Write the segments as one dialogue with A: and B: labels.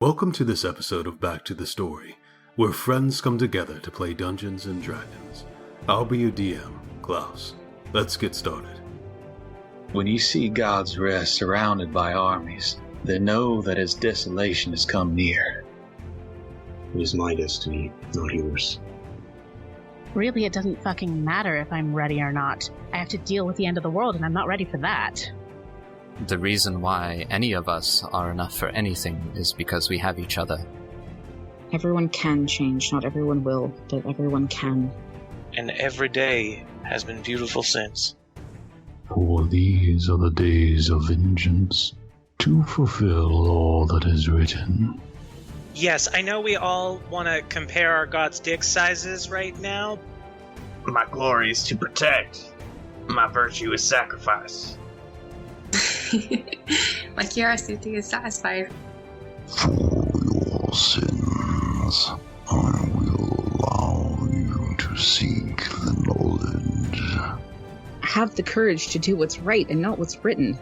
A: Welcome to this episode of Back to the Story, where friends come together to play Dungeons and Dragons. I'll be your DM, Klaus. Let's get started.
B: When you see God's rest surrounded by armies, then know that his desolation has come near.
C: It is my destiny, not yours.
D: Really, it doesn't fucking matter if I'm ready or not. I have to deal with the end of the world, and I'm not ready for that.
E: The reason why any of us are enough for anything is because we have each other.
F: Everyone can change, not everyone will, but everyone can.
G: And every day has been beautiful since.
H: For these are the days of vengeance, to fulfill all that is written.
I: Yes, I know we all want to compare our god's dick sizes right now.
J: My glory is to protect. My virtue is sacrifice.
K: My curiosity is satisfied.
H: For your sins, I will allow you to seek the knowledge.
F: Have the courage to do what's right and not what's written.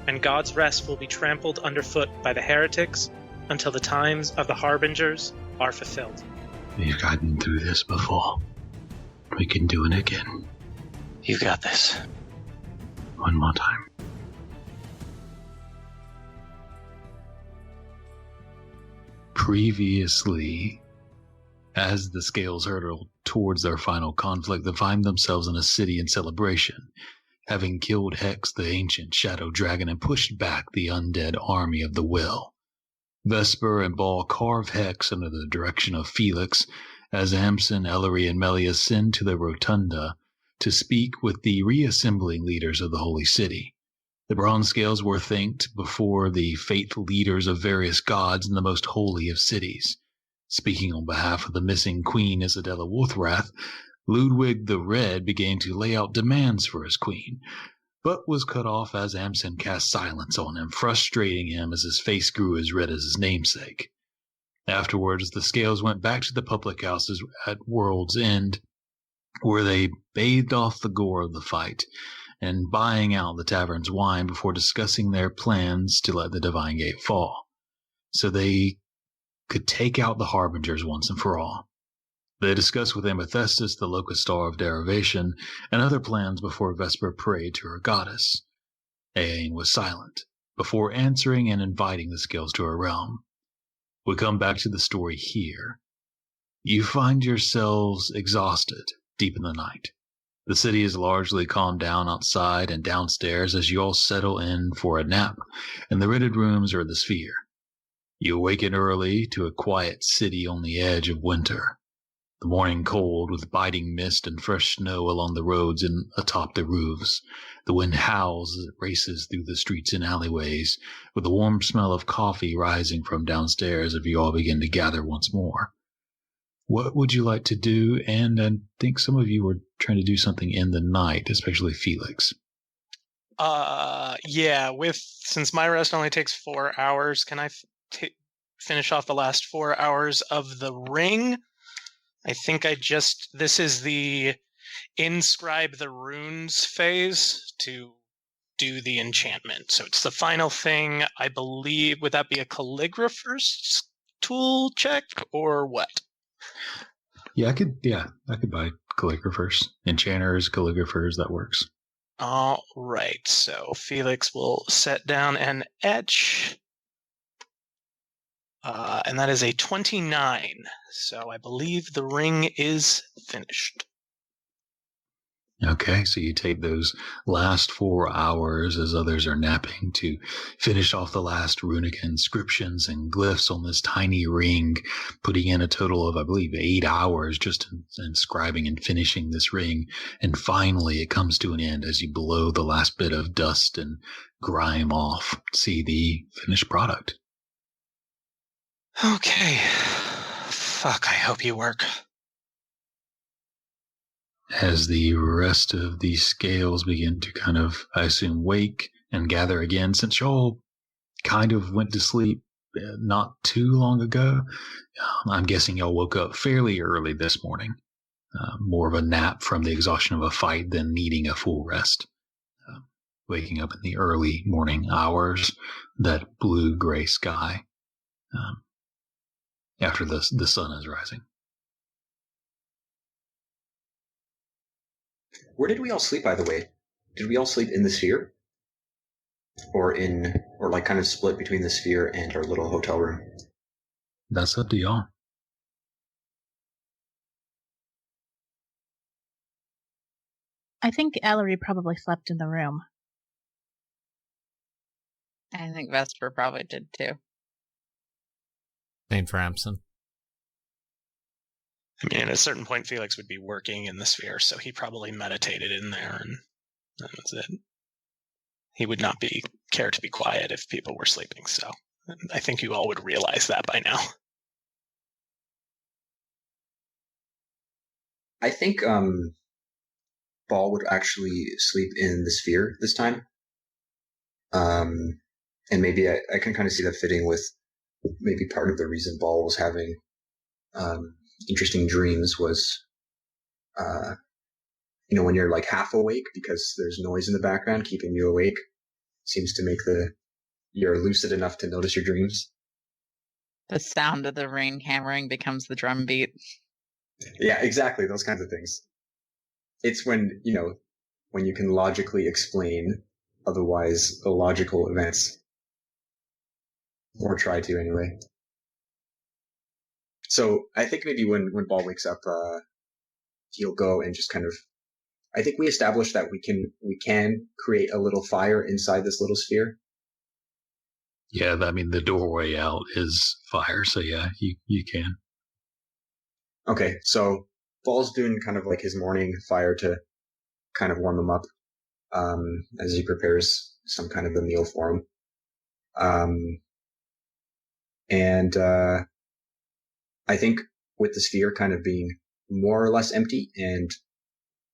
I: And God's rest will be trampled underfoot by the heretics until the times of the harbingers are fulfilled.
C: We've gotten through this before. We can do it again.
G: You got this.
C: One more time.
A: Previously, as the Scales hurtle towards their final conflict, they find themselves in a city in celebration, having killed Hex, the ancient shadow dragon, and pushed back the undead army of the Will. Vesper and Ball carve Hex under the direction of Felix, as Amsen, Ellory, and Meli ascend to the rotunda to speak with the reassembling leaders of the Holy City. The bronze scales were thanked before the faithful leaders of various gods in the most holy of cities. Speaking on behalf of the missing Queen Isadella Wolfrath, Ludwig the Red began to lay out demands for his queen, but was cut off as Amsen cast silence on him, frustrating him as his face grew as red as his namesake. Afterwards, the scales went back to the public houses at World's End, where they bathed off the gore of the fight, and buying out the tavern's wine before discussing their plans to let the Divine Gate fall, so they could take out the Harbingers once and for all. They discussed with Amethystis, the locust star of derivation, and other plans before Vesper prayed to her goddess. Aiene was silent, before answering and inviting the scales to her realm. We come back to the story here. You find yourselves exhausted deep in the night. The city is largely calmed down outside and downstairs as you all settle in for a nap, and the rented rooms are the sphere. You awaken early to a quiet city on the edge of winter. The morning cold with biting mist and fresh snow along the roads and atop the roofs. The wind howls as it races through the streets and alleyways, with the warm smell of coffee rising from downstairs as you all begin to gather once more. What would you like to do? And I think some of you were trying to do something in the night, especially Felix.
I: Since my rest only takes 4 hours, can I finish off the last 4 hours of the ring? I think this is the inscribe the runes phase to do the enchantment. So it's the final thing, I believe. Would that be a calligrapher's tool check or what?
A: I could buy calligraphers, enchanters, calligraphers, that works.
I: All right, so Felix will set down an etch, and that is a 29. So I believe the ring is finished.
A: Okay, so you take those last 4 hours as others are napping to finish off the last runic inscriptions and glyphs on this tiny ring, putting in a total of, I believe, 8 hours just inscribing and finishing this ring. And finally, it comes to an end as you blow the last bit of dust and grime off. See the finished product.
I: Okay. Fuck, I hope you work.
A: As the rest of the scales begin to kind of, I assume, wake and gather again, since y'all kind of went to sleep not too long ago, I'm guessing y'all woke up fairly early this morning. More of a nap from the exhaustion of a fight than needing a full rest. Waking up in the early morning hours, that blue-gray sky. after the sun is rising.
L: Where did we all sleep, by the way? Did we all sleep in the sphere? Or like kind of split between the sphere and our little hotel room?
A: That's up to y'all.
D: I think Ellory probably slept in the room.
M: I think Vesper probably did too.
E: Same for Amsen.
I: I mean, at a certain point, Felix would be working in the sphere, so he probably meditated in there, and that was it. He would not care to be quiet if people were sleeping, so I think you all would realize that by now.
L: I think Ball would actually sleep in the sphere this time. And maybe I can kind of see that fitting with maybe part of the reason Ball was having interesting dreams was, when you're like half awake because there's noise in the background keeping you awake, seems to make you're lucid enough to notice your dreams.
M: The sound of the ring hammering becomes the drum beat.
L: Yeah, exactly. Those kinds of things. It's when you can logically explain otherwise illogical events. Or try to, anyway. So I think maybe when Ball wakes up, he'll go and just kind of... I think we established that we can create a little fire inside this little sphere.
A: Yeah, I mean, the doorway out is fire, so yeah, you can.
L: Okay, so Ball's doing kind of like his morning fire to kind of warm him up as he prepares some kind of a meal for him. And I think with the sphere kind of being more or less empty, and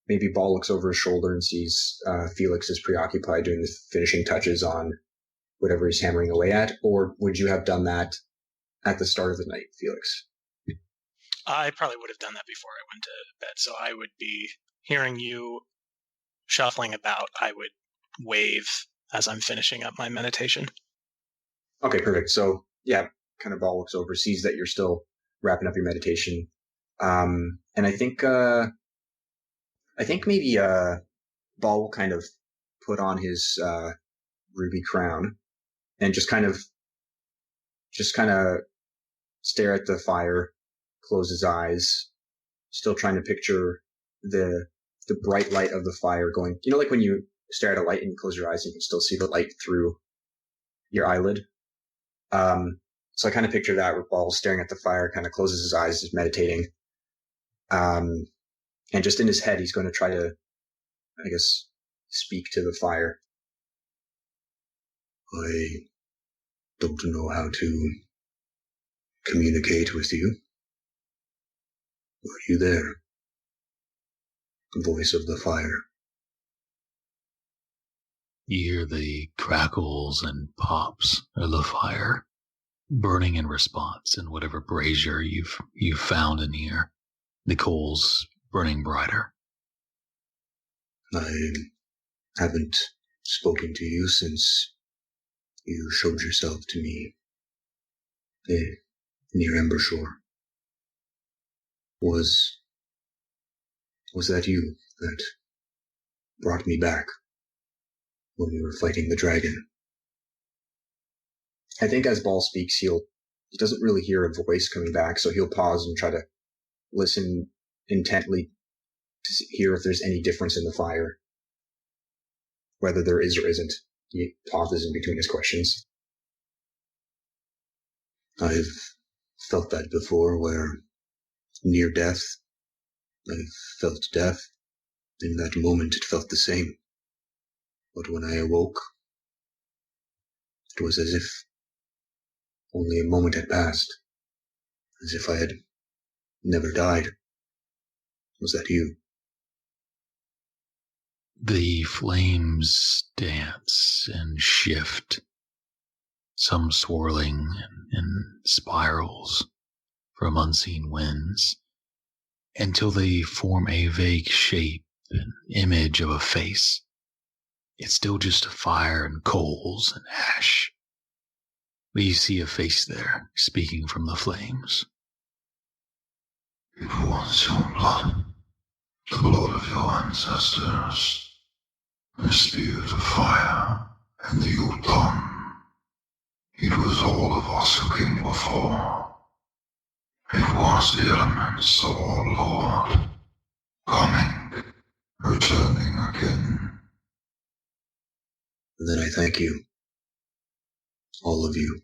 L: maybe Ball looks over his shoulder and sees Felix is preoccupied doing the finishing touches on whatever he's hammering away at, or would you have done that at the start of the night, Felix?
I: I probably would have done that before I went to bed, so I would be hearing you shuffling about. I would wave as I'm finishing up my meditation.
L: Okay, perfect. So, yeah, kind of Ball looks over, sees that you're still wrapping up your meditation. And I think maybe Ball will kind of put on his ruby crown and just kind of stare at the fire, close his eyes, still trying to picture the bright light of the fire going, like when you stare at a light and you close your eyes and you can still see the light through your eyelid. So I kind of picture that with Ball staring at the fire, kind of closes his eyes, is meditating. And just in his head, he's going to try to, I guess, speak to the fire.
H: I don't know how to communicate with you. Are you there? Voice of the fire.
A: You hear the crackles and pops of the fire burning in response in whatever brazier you've found in here. The coals burning brighter.
H: I haven't spoken to you since you showed yourself to me near Embershore. Was that you that brought me back when we were fighting the dragon?
L: I think as Ball speaks, he doesn't really hear a voice coming back, so he'll pause and try to listen intently to hear if there's any difference in the fire. Whether there is or isn't. He pauses in between his questions.
H: I've felt that before, where near death, I've felt death. In that moment, it felt the same. But when I awoke, it was as if only a moment had passed. As if I had never died. Was that you?
A: The flames dance and shift, some swirling in spirals from unseen winds, until they form a vague shape and image of a face. It's still just fire and coals and ash, but you see a face there speaking from the flames.
N: It was your blood, the blood of your ancestors, the spirit of fire, and the Yulton. It was all of us who came before. It was the elements of our Lord, coming, returning again.
H: Then I thank you. All of you.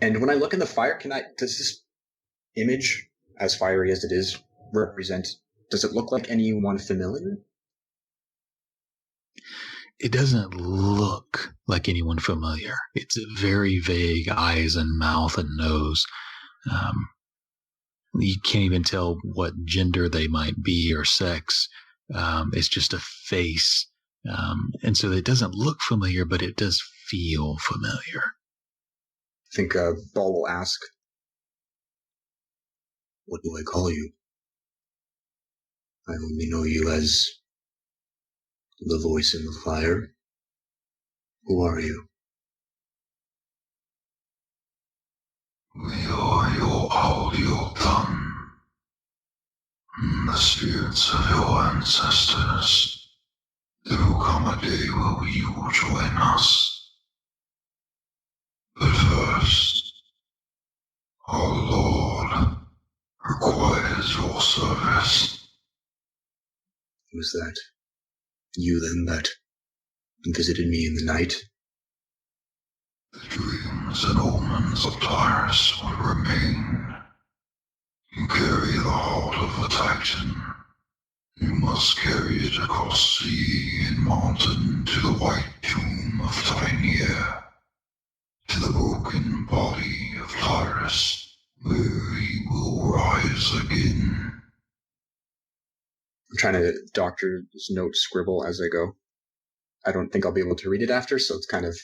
L: And when I look in the fire, does this image, as fiery as it is, does it look like anyone familiar?
A: It doesn't look like anyone familiar. It's very vague eyes and mouth and nose. You can't even tell what gender they might be or sex. It's just a face. And so it doesn't look familiar, but it does feel familiar.
L: I think Ball will ask,
H: what do I call you? I only know you as the voice in the fire. Who are you?
N: We are your Yulton, the spirits of your ancestors. There will come a day where you will join us. But first, our Lord requires your service.
H: Was that you then that visited me in the night?
N: The dreams and omens of Tyrus will remain. You carry the heart of a Titan. You must carry it across sea and mountain to the white tomb of Aiene, to the broken body of Tyrus, where he will rise again.
L: I'm trying to doctor this note scribble as I go. I don't think I'll be able to read it after, so it kind of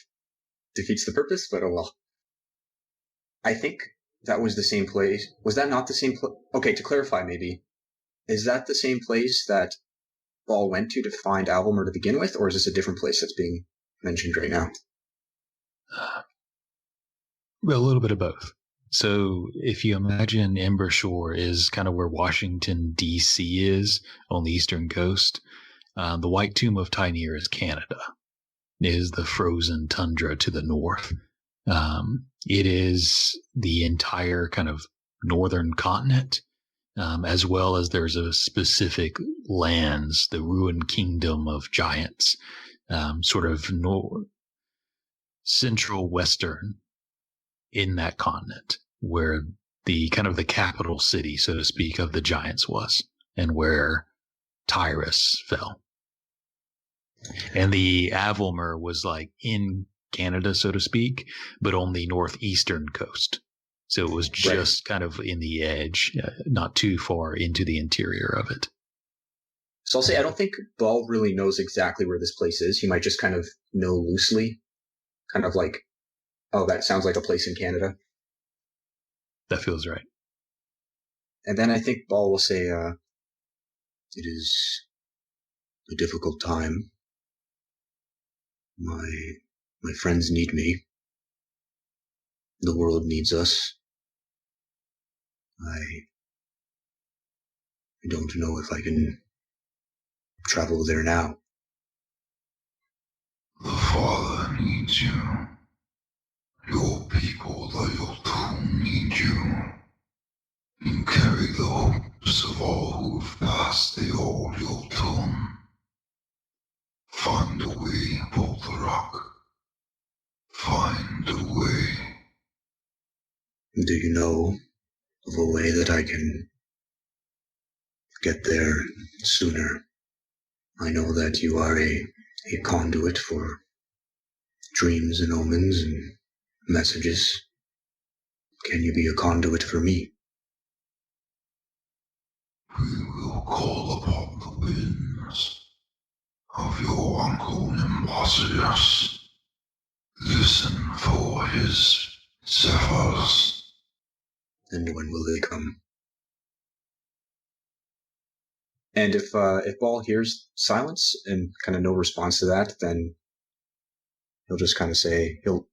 L: defeats the purpose, but oh well. I think that was the same place. Was that not the same place? Okay, to clarify maybe, is that the same place that Ball went to find Alvamer to begin with, or is this a different place that's being mentioned right now?
A: Well, a little bit of both. So if you imagine Ember Shore is kind of where Washington, D.C. is on the eastern coast, the White Tomb of Tainir is Canada. It is the frozen tundra to the north. It is the entire kind of northern continent, as well as there's a specific lands, the ruined kingdom of giants, sort of central western in that continent, where the kind of the capital city, so to speak, of the giants was, and where Tyrus fell. And the Avalmer was like in Canada, so to speak, but on the northeastern coast. So it was just kind of in the edge, not too far into the interior of it.
L: So I'll say I don't think Ball really knows exactly where this place is. He might just kind of know loosely, kind of like, oh, that sounds like a place in Canada.
A: That feels right.
L: And then I think Ball will say,
H: it is a difficult time. My friends need me. The world needs us. I don't know if I can travel there now.
N: The Father needs you. Your people, the Yulton, need you. You carry the hopes of all who've passed the old Yulton. Find a way, Voltharak. Find a way.
H: Do you know of a way that I can get there sooner? I know that you are a conduit for dreams and omens and messages. Can you be a conduit for me?
N: We will call upon the winds of your uncle Nimbasius. Listen for his zephyrs.
H: And when will they come?
L: and if Ball hears silence and kind of no response to that, then he'll just kind of say, he'll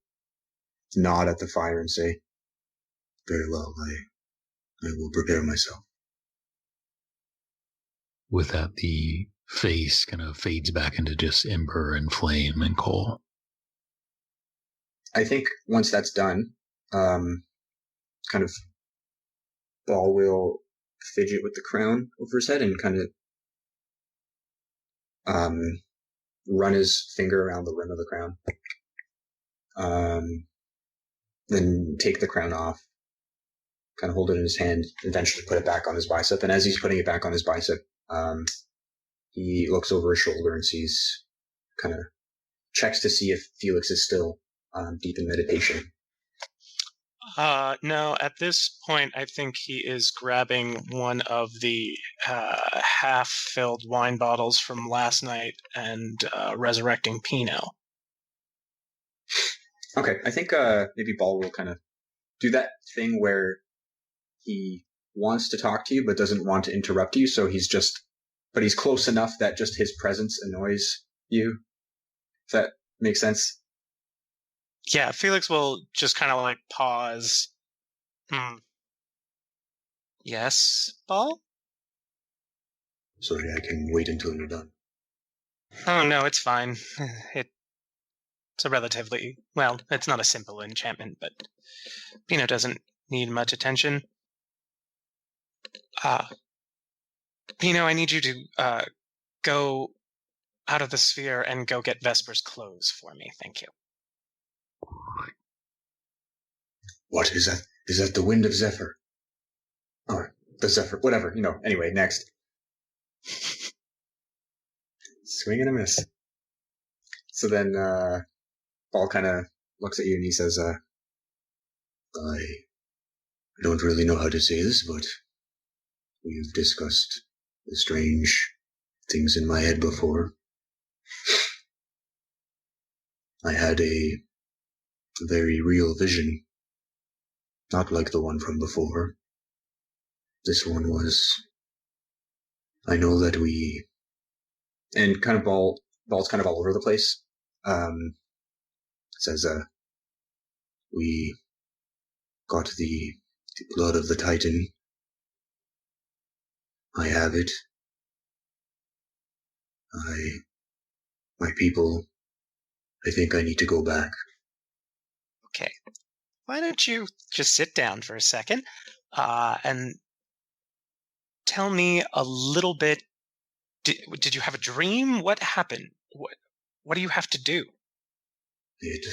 L: nod at the fire and say,
H: very well, I will prepare myself.
A: With that, the face kind of fades back into just ember and flame and coal.
L: I think once that's done, kind of Ball will fidget with the crown over his head and kind of run his finger around the rim of the crown. Then take the crown off, kind of hold it in his hand, eventually put it back on his bicep. And as he's putting it back on his bicep, he looks over his shoulder and sees, kind of checks to see if Felix is still deep in meditation.
I: No, at this point, I think he is grabbing one of the half-filled wine bottles from last night and resurrecting Pinot.
L: Okay, I think maybe Ball will kind of do that thing where he wants to talk to you but doesn't want to interrupt you, so he's close enough that just his presence annoys you. If that makes sense?
I: Yeah, Felix will just kind of pause. Yes, Ball?
H: Sorry, I can wait until you're done.
I: Oh, no, it's fine. It's a relatively... Well, it's not a simple enchantment, but Pinot doesn't need much attention. Pinot, I need you to go out of the sphere and go get Vesper's clothes for me. Thank you.
H: What is that?
L: Is that the wind of Zephyr? Or the Zephyr, whatever, anyway, next. Swing and a miss. So then, Ball kind of looks at you and he says,
H: I don't really know how to say this, but we've discussed the strange things in my head before. I had a very real vision, not like the one from before. This one was... I know that we...
L: And kind of Ball's kind of all over the place. Says,
H: we got the blood of the Titan. I have it. My people, I think I need to go back.
I: Okay. Why don't you just sit down for a second and tell me a little bit. Did you have a dream? What happened? What do you have to do?
H: It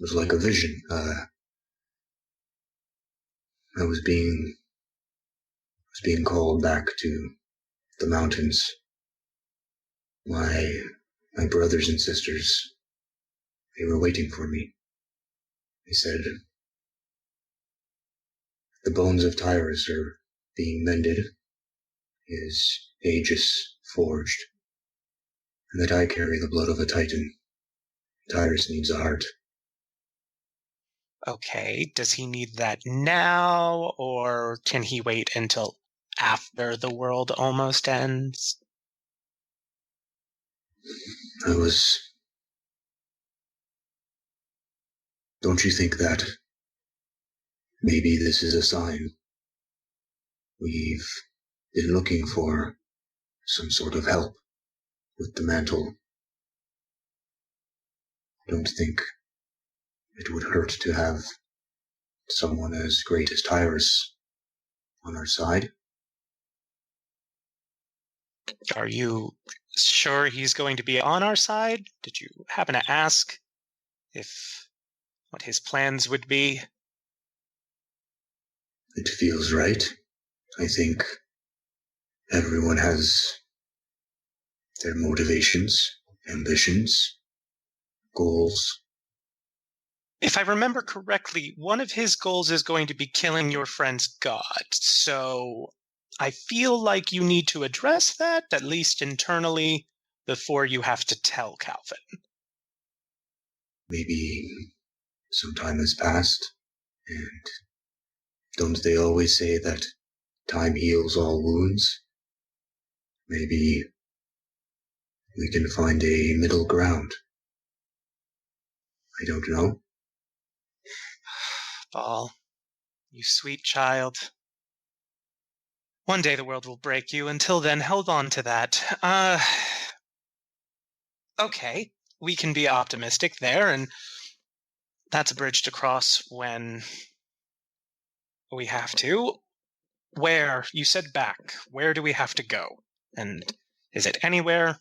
H: was like a vision. I was being called back to the mountains. My brothers and sisters, they were waiting for me. They said, the bones of Tyrus are being mended, his aegis forged, and that I carry the blood of a Titan. Tyrus needs a heart.
I: Okay, does he need that now, or can he wait until after the world almost ends?
H: Don't you think that maybe this is a sign? We've been looking for some sort of help with the mantle. Don't think it would hurt to have someone as great as Tyrus on our side.
I: Are you sure he's going to be on our side? Did you happen to ask what his plans would be?
H: It feels right. I think everyone has their motivations, ambitions, goals.
I: If I remember correctly, one of his goals is going to be killing your friend's god. So I feel like you need to address that, at least internally, before you have to tell Calvin.
H: Maybe some time has passed, and don't they always say that time heals all wounds? Maybe we can find a middle ground. I don't know.
I: Ball, you sweet child. One day the world will break you. Until then, hold on to that. Okay, we can be optimistic there, and that's a bridge to cross when we have to. Where? You said back. Where do we have to go? And is it anywhere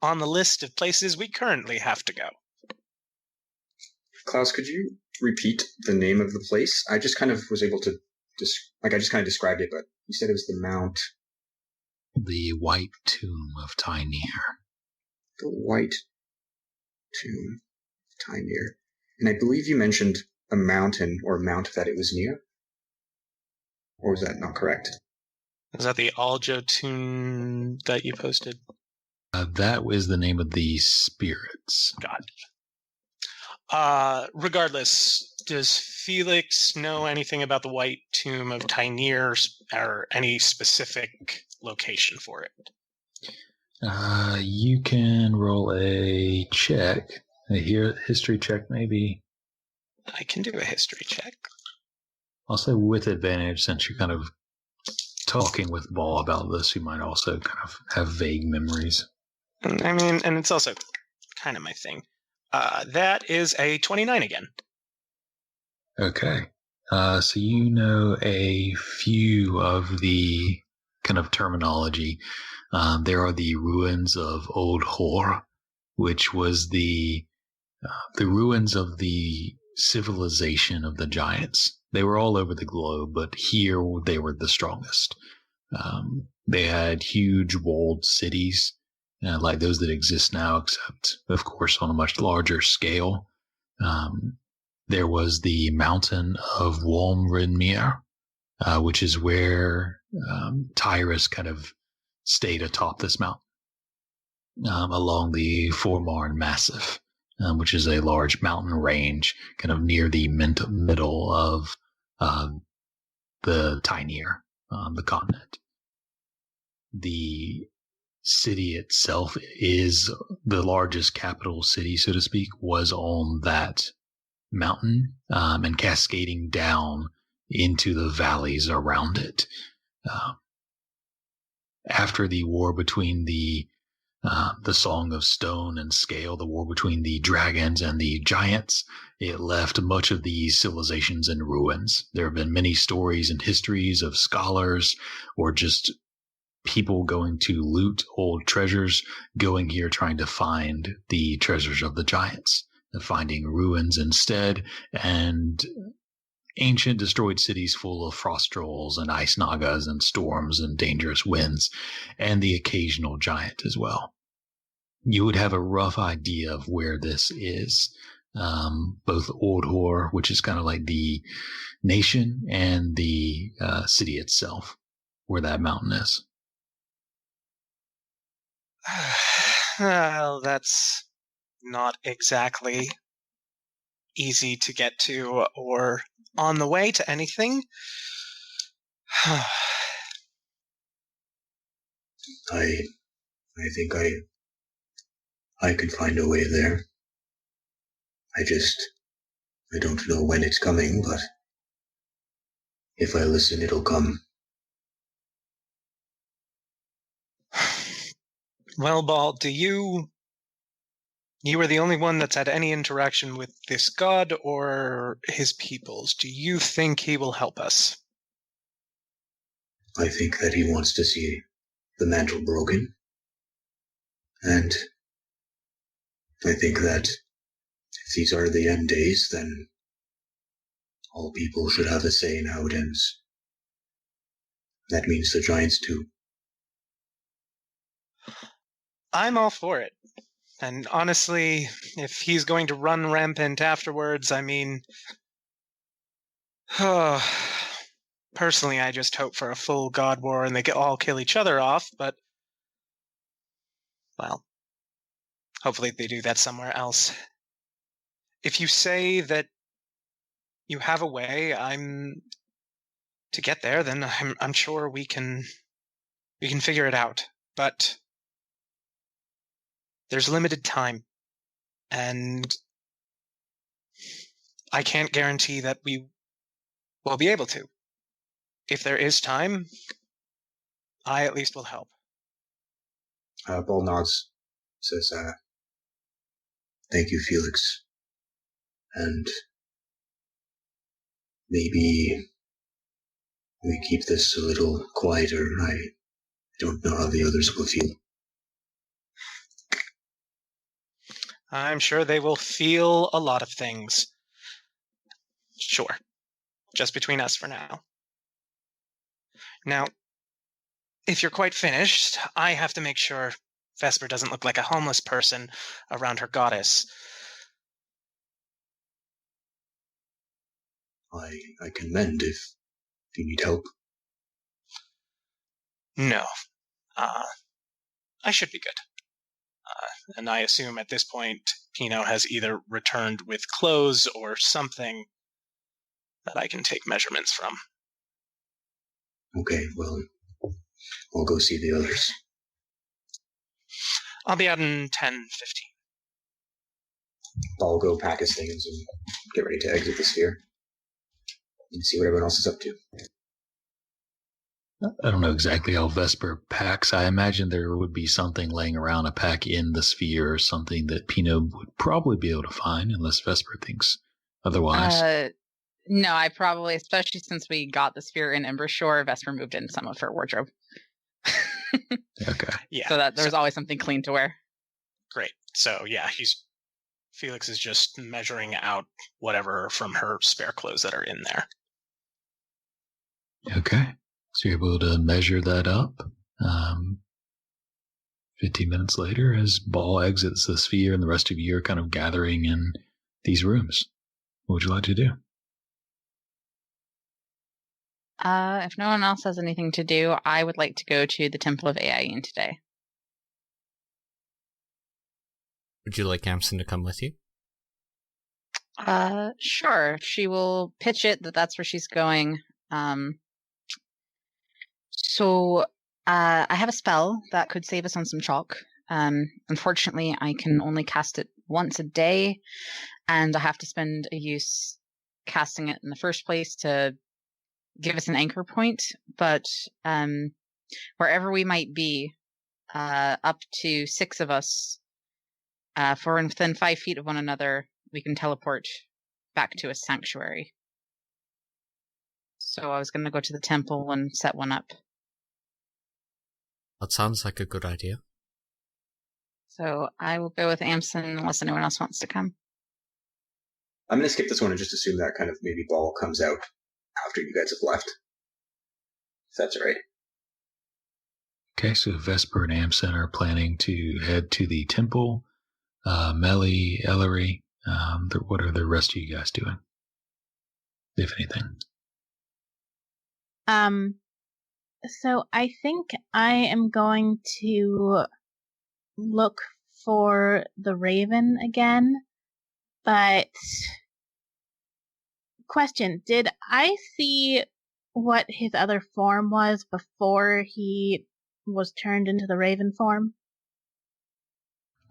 I: on the list of places we currently have to go?
L: Klaus, could you repeat the name of the place? I just kind of was able to, I just kind of described it, but you said it was the Mount.
A: The White Tomb of Tynear.
L: The White Tomb of Tynear. And I believe you mentioned a mountain or mount that it was near? Or was that not correct?
I: Is that the Aljo tune that you posted?
A: That was the name of the spirits.
I: Got it. Regardless, does Felix know anything about the White Tomb of Tynear or any specific location for it?
A: You can roll a check. A history check, maybe.
I: I can do a history check.
A: I'll say with advantage, since you're kind of talking with Ball about this, you might also kind of have vague memories.
I: I mean, and it's also kind of my thing. That is a 29 again.
A: Okay. So you know a few of the kind of terminology. There are the ruins of Old Hor, which was the ruins of the civilization of the giants. They were all over the globe, but here they were the strongest. They had huge walled cities, like those that exist now, except, of course, on a much larger scale. There was the mountain of Walmrinmere, which is where Tyrus kind of stayed atop this mountain, along the Formarn Massif, which is a large mountain range kind of near the middle of the Tynear, the continent. The city itself is the largest capital city, so to speak, was on that mountain and cascading down into the valleys around it. After the war between the Song of Stone and Scale, the war between the dragons and the giants, it left much of these civilizations in ruins. There have been many stories and histories of scholars or just people going to loot old treasures, going here trying to find the treasures of the giants, and finding ruins instead, and ancient destroyed cities full of frost trolls and ice nagas and storms and dangerous winds, and the occasional giant as well. You would have a rough idea of where this is. Both Old Hor, which is kind of like the nation, and the city itself, where that mountain is.
I: Well, that's not exactly easy to get to or on the way to anything.
H: I think I could find a way there. I don't know when it's coming, but if I listen, it'll come.
I: Well, Ball, you are the only one that's had any interaction with this god or his peoples. Do you think he will help us?
H: I think that he wants to see the mantle broken. And I think that if these are the end days, then all people should have a say in how it ends. That means the giants too.
I: I'm all for it. And honestly, if he's going to run rampant afterwards, I mean... personally, I just hope for a full god war and they all kill each other off, but... well, hopefully they do that somewhere else. If you say that you have a way to get there, then I'm sure we can figure it out. But there's limited time, and I can't guarantee that we will be able to. If there is time, I at least will help.
L: Ball nods, says,
H: thank you, Felix. And maybe we keep this a little quieter. I don't know how the others will feel.
I: I'm sure they will feel a lot of things. Sure. Just between us for now. Now, if you're quite finished, I have to make sure Vesper doesn't look like a homeless person around her goddess.
H: I can mend if you need help.
I: No. I should be good. And I assume at this point, Pino has either returned with clothes or something that I can take measurements from.
H: Okay, well, I'll go see the others.
I: I'll be out in 10-15.
L: I'll go pack his things and get ready to exit the sphere. And see what everyone else is up to.
A: I don't know exactly how Vesper packs. I imagine there would be something laying around, a pack in the sphere or something that Pino would probably be able to find, unless Vesper thinks otherwise.
M: No, I probably, especially since we got the sphere in Embershore, Vesper moved in some of her wardrobe.
A: Okay.
I: Yeah.
M: So that there's always something clean to wear.
I: Great. So yeah, Felix is just measuring out whatever from her spare clothes that are in there.
A: Okay. So you're able to measure that up. 15 minutes later, as Ball exits the sphere and the rest of you are kind of gathering in these rooms. What would you like to do?
M: If no one else has anything to do, I would like to go to the Temple of Aiene today.
E: Would you like Amsen to come with you?
M: Sure. She will pitch it that that's where she's going. So I have a spell that could save us on some chalk. Unfortunately, I can only cast it once a day, and I have to spend a use casting it in the first place to give us an anchor point. But wherever we might be, up to 6 of us, for within 5 feet of one another, we can teleport back to a sanctuary. So I was going to go to the temple and set one up.
E: That sounds like a good idea.
M: So I will go with Amsen unless anyone else wants to come.
L: I'm going to skip this one and just assume that kind of maybe Ball comes out after you guys have left. If that's all right.
A: Okay, so Vesper and Amsen are planning to head to the temple. Meli, Ellory, what are the rest of you guys doing? If anything.
D: So I think I am going to look for the Raven again, but question, did I see what his other form was before he was turned into the Raven form?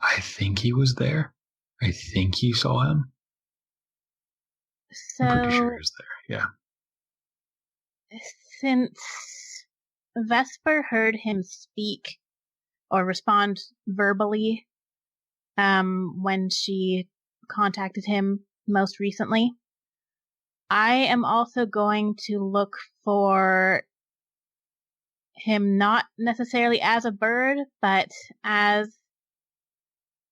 A: I think he was there. I think you saw him.
D: So,
A: I'm pretty sure he was there, yeah.
D: Since Vesper heard him speak or respond verbally when she contacted him most recently, I am also going to look for him not necessarily as a bird, but as,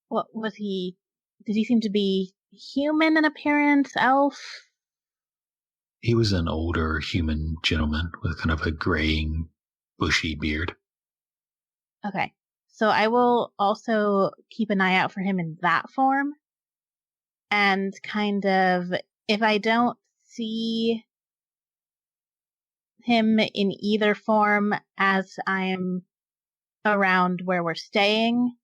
D: what was he? Did he seem to be human in appearance, elf?
A: He was an older human gentleman with kind of a graying, bushy beard.
D: Okay. So I will also keep an eye out for him in that form. And kind of, if I don't see him in either form as I am around where we're staying,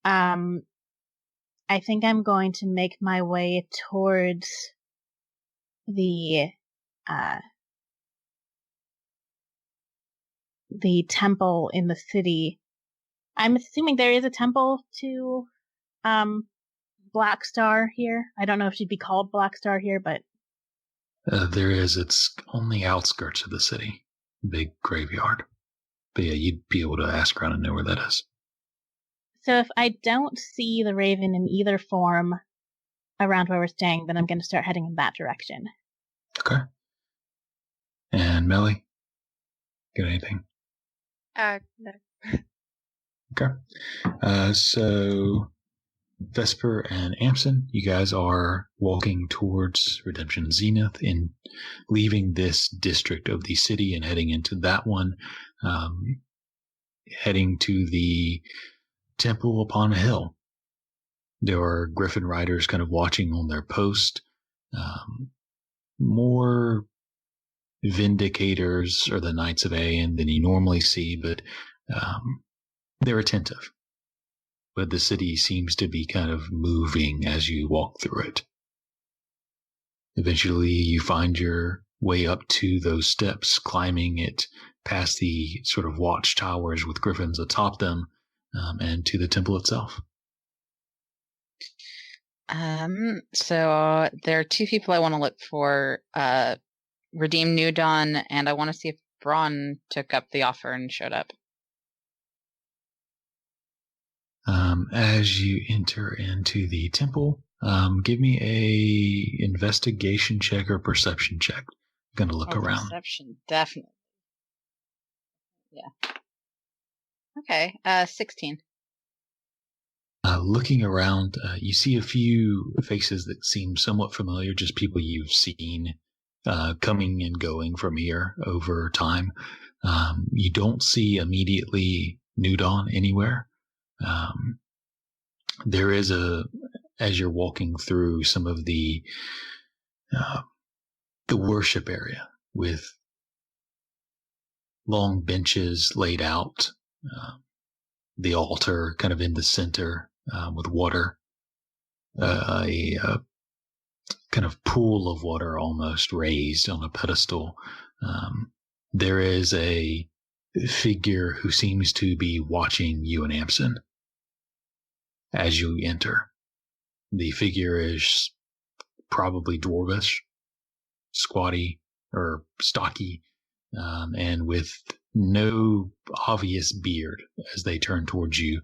D: I think I'm going to make my way towards the temple in the city. I'm assuming there is a temple to Black Star here. I don't know if she'd be called Black Star here, but
A: There is. It's on the outskirts of the city. Big graveyard. But yeah, you'd be able to ask around and know where that is.
D: So if I don't see the raven in either form around where we're staying, then I'm going to start heading in that direction.
A: Okay. And Meli? Got anything?
K: No.
A: Okay. So Vesper and Amsen, you guys are walking towards Redemption Zenith and leaving this district of the city and heading into that one, heading to the temple upon a hill. There are Griffin riders kind of watching on their post. More Vindicators or the Knights of Aiene than you normally see, but they're attentive. But the city seems to be kind of moving as you walk through it. Eventually, you find your way up to those steps, climbing it past the sort of watchtowers with griffins atop them, and to the temple itself.
M: So there are two people I want to look for. Redeem New Dawn, and I want to see if Braun took up the offer and showed up.
A: As you enter into the temple, give me a investigation check or perception check. I'm going to look around.
M: Perception, definitely. Yeah. Okay, 16.
A: Looking around, you see a few faces that seem somewhat familiar, just people you've seen coming and going from here over time. You don't see immediately New Dawn anywhere. There is as you're walking through some of the worship area with long benches laid out, the altar kind of in the center, with water, a kind of pool of water almost raised on a pedestal. There is a figure who seems to be watching you and Amsen as you enter. The figure is probably dwarvish, squatty or stocky, and with no obvious beard as they turn towards you.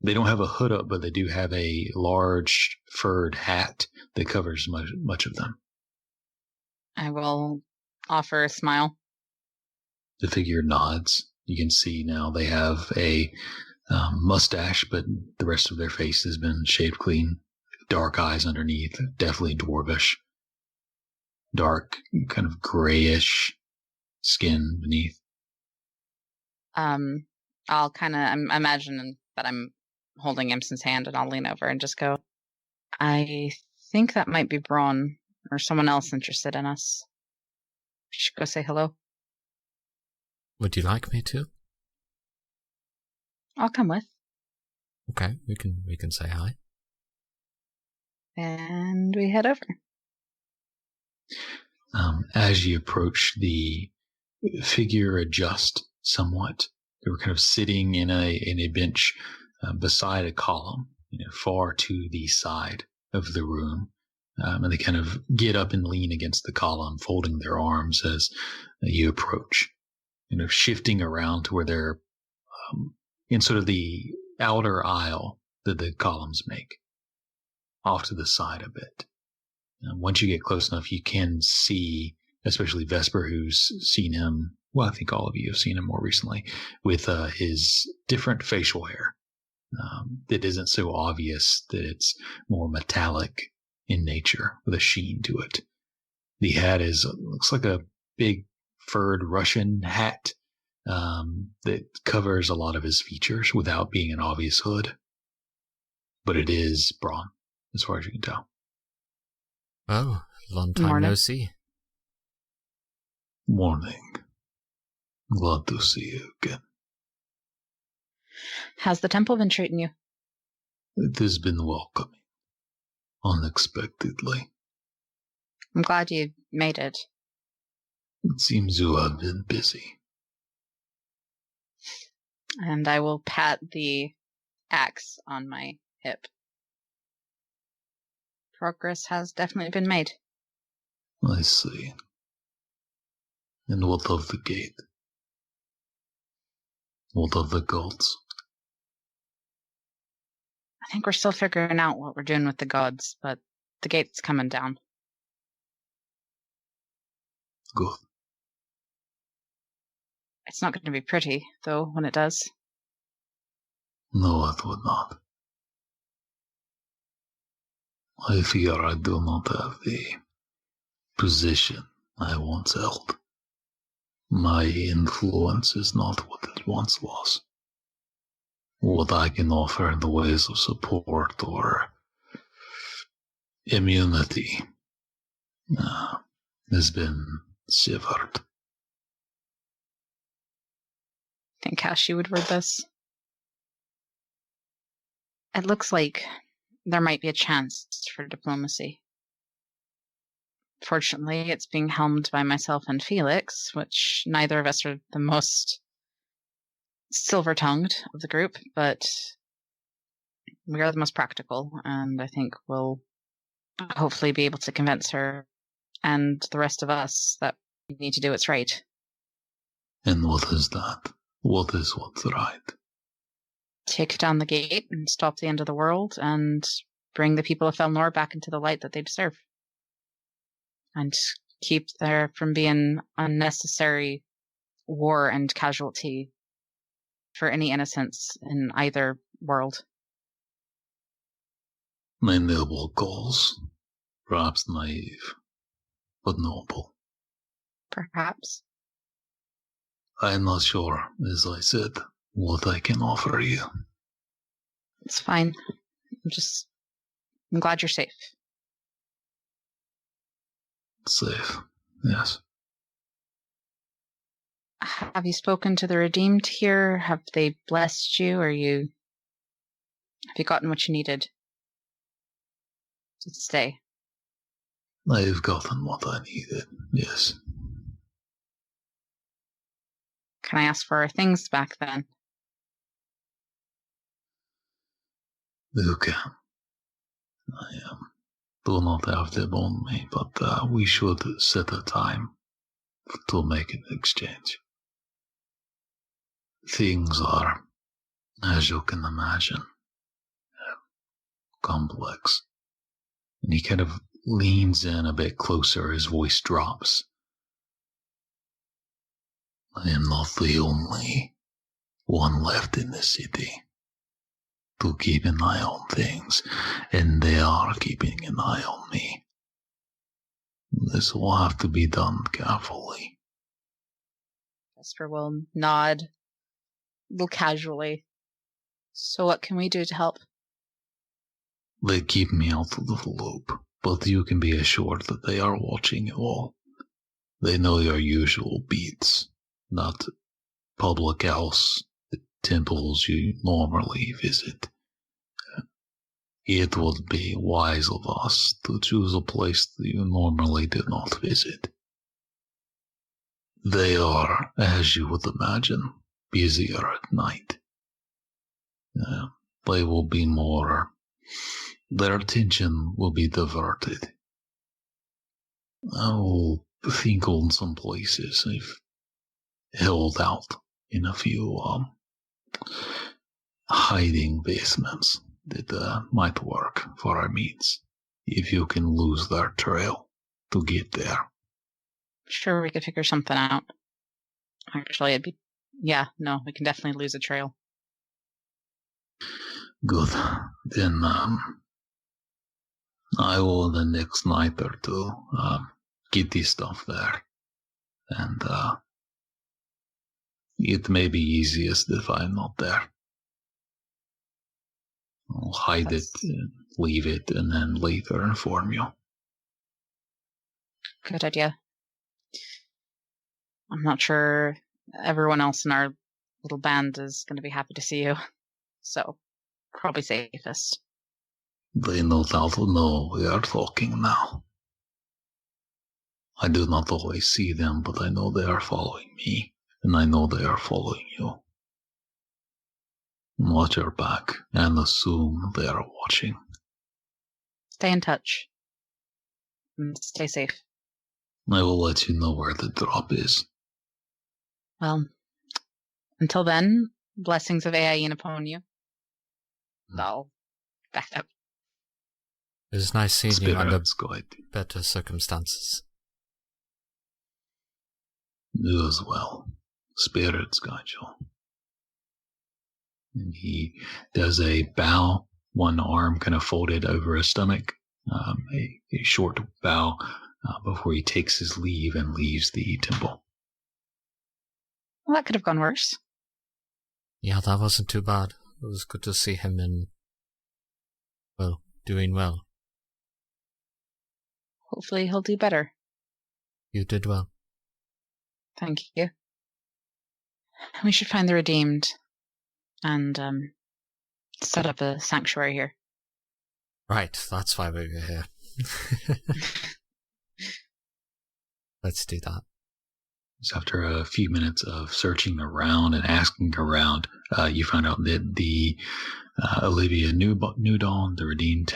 A: They don't have a hood up, but they do have a large furred hat that covers much of them.
M: I will offer a smile.
A: The figure nods. You can see now they have a mustache, but the rest of their face has been shaved clean. Dark eyes underneath, definitely dwarvish. Dark, kind of grayish skin beneath.
M: I'll kind of imagine that I'm holding Imson's hand, and I'll lean over and just go, I think that might be Braun or someone else interested in us. We should go say hello.
E: Would you like me to?
M: I'll come with.
E: Okay, we can say hi.
M: And we head over.
A: As you approach, the figure adjusts somewhat. They were kind of sitting in a bench beside a column, far to the side of the room. And they kind of get up and lean against the column, folding their arms as you approach, shifting around to where they're in sort of the outer aisle that the columns make, off to the side a bit. Once you get close enough, you can see, especially Vesper, who's seen him, well, I think all of you have seen him more recently, with his different facial hair. That isn't so obvious that it's more metallic in nature with a sheen to it. The hat looks like a big furred Russian hat that covers a lot of his features without being an obvious hood. But it is Braun, as far as you can tell.
E: Oh, long time
M: Morning.
E: no see.
A: Morning. Glad to see you again.
M: How's the temple been treating you?
A: It has been welcoming. Unexpectedly.
M: I'm glad you made it.
A: It seems you have been busy.
M: And I will pat the axe on my hip. Progress has definitely been made.
A: I see. And what of the gate? What of the gods?
M: I think we're still figuring out what we're doing with the gods, but the gate's coming down.
A: Good.
M: It's not going to be pretty, though, when it does.
A: No, it would not. I fear I do not have the position I once held. My influence is not what it once was. What I can offer in the ways of support or immunity has been severed.
M: I think Kashi would word this. It looks like there might be a chance for diplomacy. Fortunately, it's being helmed by myself and Felix, which neither of us are the most silver-tongued of the group, but we are the most practical, and I think we'll hopefully be able to convince her and the rest of us that we need to do what's right.
A: And what is that? What is what's right?
M: Take down the gate and stop the end of the world and bring the people of Felnor back into the light that they deserve. And keep there from being unnecessary war and casualty for any innocents in either world.
A: My noble goals, perhaps naive, but noble.
M: Perhaps.
A: I'm not sure, as I said, what I can offer you.
M: It's fine. I'm glad you're safe.
A: Safe, yes.
M: Have you spoken to the redeemed here? Have they blessed you? Have you gotten what you needed to stay?
A: I've gotten what I needed, yes.
M: Can I ask for our things back then?
A: You can. I do not have them on me, but we should set a time to make an exchange. Things are, as you can imagine, complex. And he kind of leans in a bit closer, his voice drops. I am not the only one left in the city to keep an eye on things, and they are keeping an eye on me. This will have to be done carefully.
M: Vesper will nod a little casually. So what can we do to help?
A: They keep me out of the loop, but you can be assured that they are watching you all. They know your usual beats, not public house, the temples you normally visit. It would be wise of us to choose a place that you normally do not visit. They are, as you would imagine, busier at night. They will be more... Their attention will be diverted. I will think on some places I've held out in a few hiding basements that might work for our means, if you can lose their trail to get there.
M: Sure, we could figure something out. Actually, we can definitely lose a trail.
A: Good. Then, I will the next night or two, get this stuff there. And, it may be easiest if I'm not there. I'll hide it, leave it, and then later inform you.
M: Good idea. I'm not sure everyone else in our little band is going to be happy to see you. So, probably safest.
A: They no doubt know we are talking now. I do not always see them, but I know they are following me, and I know they are following you. Watch your back, and assume they are watching.
M: Stay in touch. And stay safe.
A: I will let you know where the drop is.
M: Well, until then, Blessings of Aiene upon you. I'll back up.
E: It was nice seeing you under
A: Spirits guide.
E: better circumstances.
A: You as well. Spirits guide you. And he does a bow, one arm kind of folded over his stomach, a short bow before he takes his leave and leaves the temple.
M: Well, that could have gone worse.
E: Yeah, that wasn't too bad. It was good to see him doing well.
M: Hopefully he'll do better.
E: You did well.
M: Thank you. We should find the redeemed and set up a sanctuary here.
E: Right, that's why we were here. Let's do that.
A: So after a few minutes of searching around and asking around, you find out that the Olivia Newdawn, the redeemed,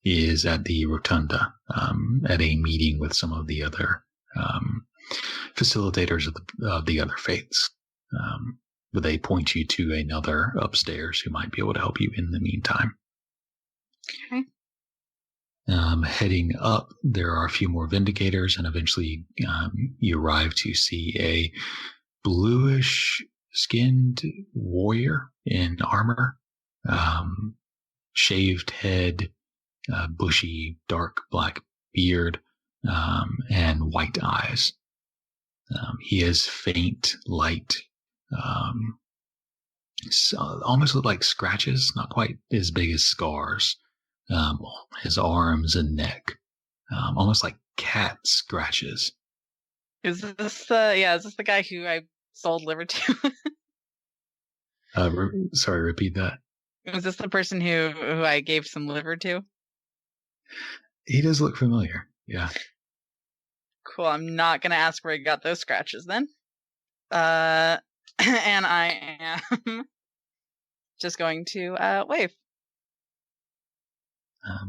A: is at the rotunda at a meeting with some of the other facilitators of the other faiths. But they point you to another upstairs who might be able to help you in the meantime.
M: Okay.
A: Heading up, there are a few more Vindicators, and eventually you arrive to see a bluish-skinned warrior in armor, shaved head, bushy, dark black beard, and white eyes. He has faint, light, almost look like scratches, not quite as big as scars. His arms and neck, almost like cat scratches.
M: Is this the guy who I sold liver to?
A: Sorry, repeat that.
M: Was this the person who I gave some liver to?
A: He does look familiar, yeah.
M: Cool, I'm not going to ask where he got those scratches then. And I am just going to wave.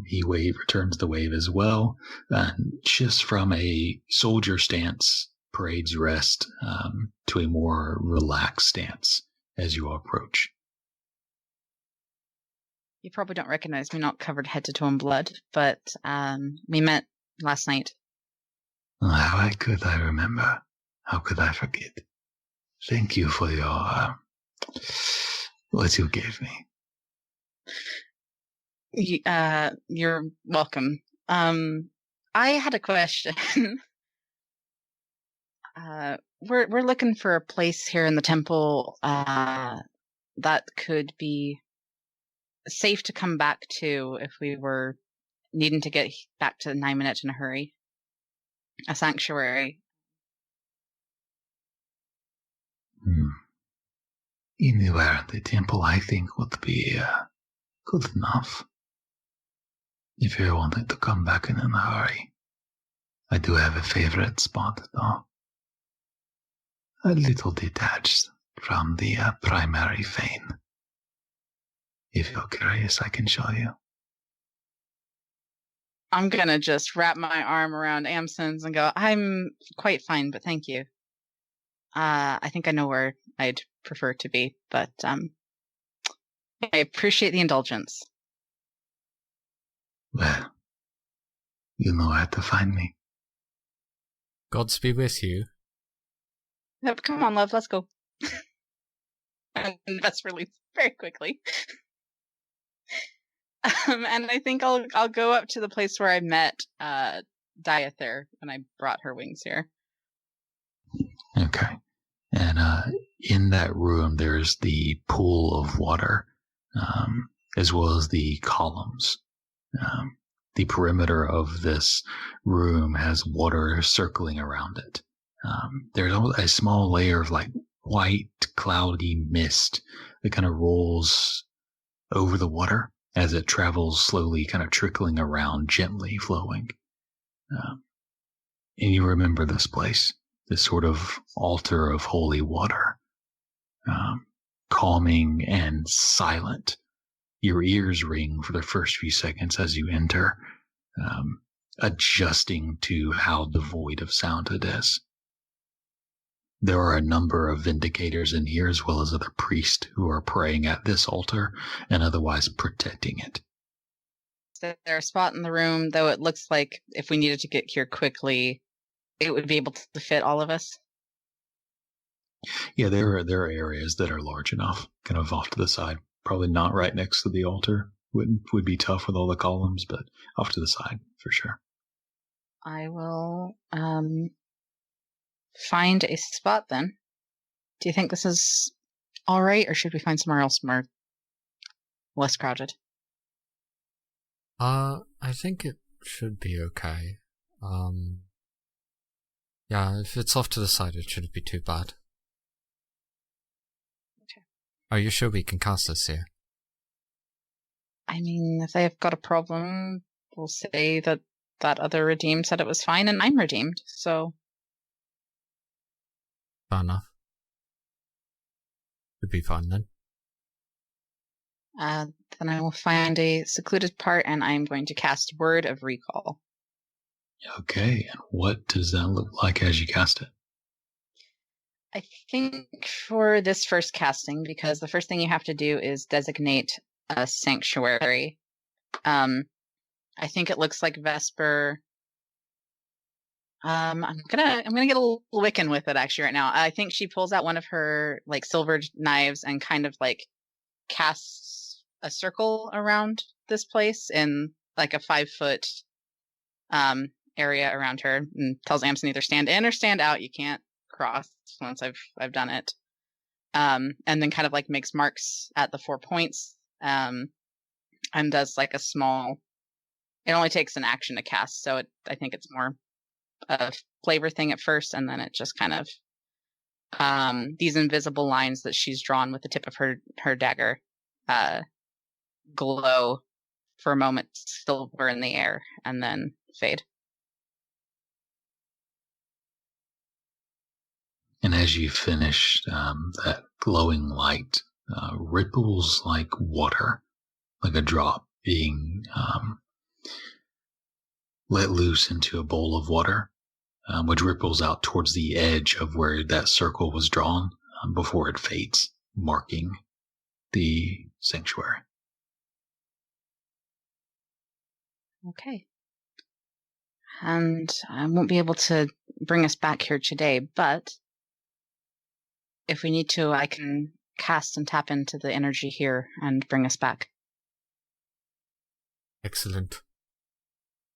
A: He returns the wave as well, and shifts from a soldier stance, parades rest, to a more relaxed stance as you approach.
M: You probably don't recognize me, not covered head to toe in blood, but we met last night.
A: How could I remember? How could I forget? Thank you for your what you gave me.
M: You're welcome. I had a question. We're looking for a place here in the temple that could be safe to come back to if we were needing to get back to 9 minutes in a hurry. A sanctuary.
A: Anywhere at the temple, I think, would be good enough. If you wanted to come back in a hurry. I do have a favorite spot, though. A little detached from the primary fane. If you're curious, I can show you.
M: I'm gonna just wrap my arm around Amsen's and go, I'm quite fine, but thank you. I think I know where I'd prefer to be, but I appreciate the indulgence.
A: Well, you know where to find me.
E: Gods be with you.
M: Yep, come on, love, let's go. And Vesper leaves very quickly. And I think I'll go up to the place where I met Diather when I brought her wings here.
A: Okay. And in that room, there's the pool of water, as well as the columns. The perimeter of this room has water circling around it. There's a small layer of like white, cloudy mist that kind of rolls over the water as it travels slowly, kind of trickling around, gently flowing. And you remember this place, this sort of altar of holy water, calming and silent. Your ears ring for the first few seconds as you enter, adjusting to how devoid of sound it is. There are a number of vindicators in here, as well as other priests who are praying at this altar and otherwise protecting it.
M: Is there a spot in the room, though it looks like if we needed to get here quickly, it would be able to fit all of us?
A: Yeah, there are areas that are large enough, kind of off to the side. Probably not right next to the altar. Would be tough with all the columns, but off to the side for sure.
M: I will find a spot then. Do you think this is all right, or should we find somewhere else more less crowded?
E: I think it should be okay. Yeah, if it's off to the side, it shouldn't be too bad.
M: Okay.
E: Are you sure we can cast this here?
M: I mean, if they've got a problem, we'll say that other redeemed said it was fine, and I'm redeemed, so...
E: Fair enough. Should be fine then.
M: Then I will find a secluded part, and I'm going to cast Word of Recall.
A: Okay, and what does that look like as you cast it?
M: I think for this first casting, because the first thing you have to do is designate a sanctuary. I think it looks like Vesper. I'm gonna get a little Wiccan with it actually right now. I think she pulls out one of her like silvered knives and kind of like casts a circle around this place in like a 5-foot area around her, and tells Amsen either stand in or stand out. You can't cross once I've done it. And then kind of like makes marks at the 4 points, and does like a small. It only takes an action to cast, so I think it's more a flavor thing at first, and then it just kind of these invisible lines that she's drawn with the tip of her dagger glow for a moment, silver in the air, and then fade.
A: And as you finish, that glowing light ripples like water, like a drop being let loose into a bowl of water, which ripples out towards the edge of where that circle was drawn before it fades, marking the sanctuary.
M: Okay. And I won't be able to bring us back here today, but if we need to, I can cast and tap into the energy here and bring us back.
E: Excellent.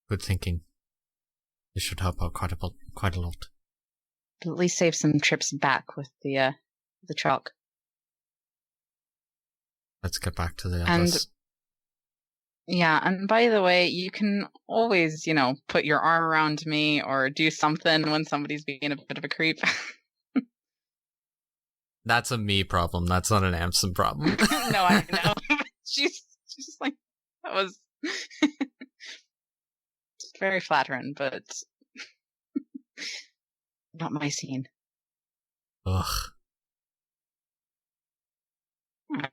E: Good thinking. This should help out quite a lot.
M: At least save some trips back with the chalk.
E: Let's get back to the others.
M: Yeah, and by the way, you can always, put your arm around me or do something when somebody's being a bit of a creep.
E: That's a me problem. That's not an Amsen problem.
M: No, I know. She's just like, that was very flattering, but not my scene.
E: Ugh.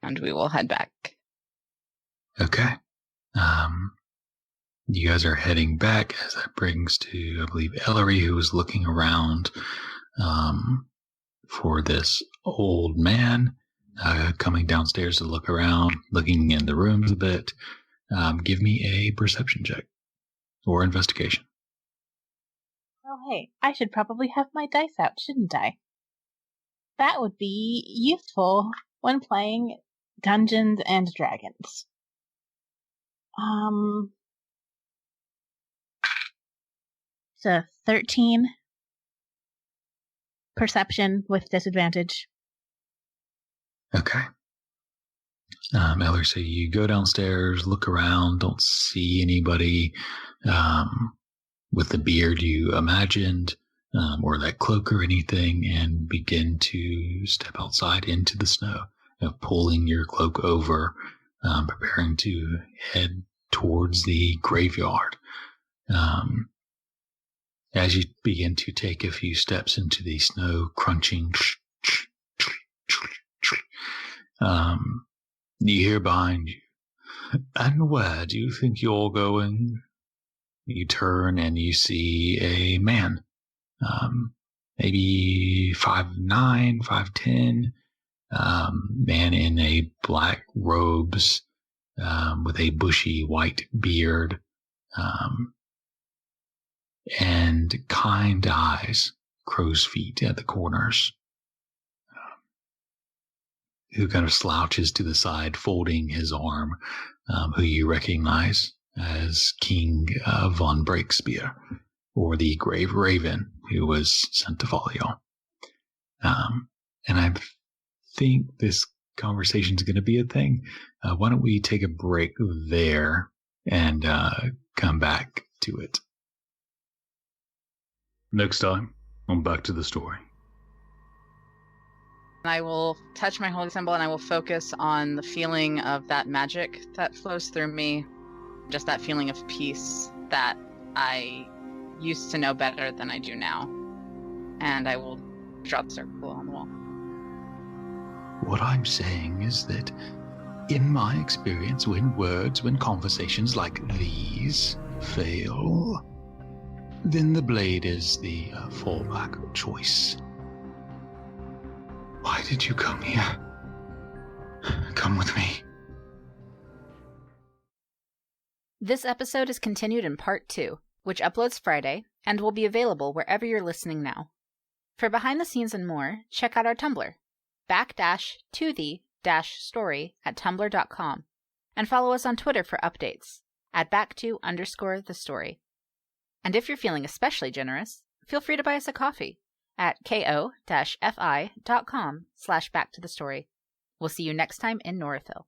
M: And we will head back.
A: Okay. You guys are heading back as that brings to, I believe, Ellory, who is looking around for this old man coming downstairs to look around, looking in the rooms a bit. Give me a perception check or investigation.
D: Oh, hey, I should probably have my dice out, shouldn't I? That would be useful when playing Dungeons and Dragons. It's a 13 perception with disadvantage.
A: Okay. Ellery, so you go downstairs, look around, don't see anybody with the beard you imagined, or that cloak or anything, and begin to step outside into the snow, pulling your cloak over, preparing to head towards the graveyard. As you begin to take a few steps into the snow, crunching, you hear behind you, "And where do you think you're going?" You turn and you see a man, maybe 5'9", 5'10", man in a black robes, with a bushy white beard, and kind eyes, crow's feet at the corners, who kind of slouches to the side, folding his arm, who you recognize as King von Breakspear, or the Grave Raven, who was sent to follow y'all. And I think this conversation is going to be a thing. Why don't we take a break there and come back to it? Next time on Back to the Story.
M: I will touch my holy symbol and I will focus on the feeling of that magic that flows through me. Just that feeling of peace that I used to know better than I do now. And I will draw the circle on the wall.
A: What I'm saying is that, in my experience, when conversations like these fail, then the blade is the fallback choice. Why did you come here? Come with me.
O: This episode is continued in part 2, which uploads Friday and will be available wherever you're listening now. For behind the scenes and more, check out our Tumblr, back-to-the-story at tumblr.com, and follow us on Twitter for updates at back_the story. And if you're feeling especially generous, feel free to buy us a coffee at ko-fi.com/backtothestory. We'll see you next time in Norithville.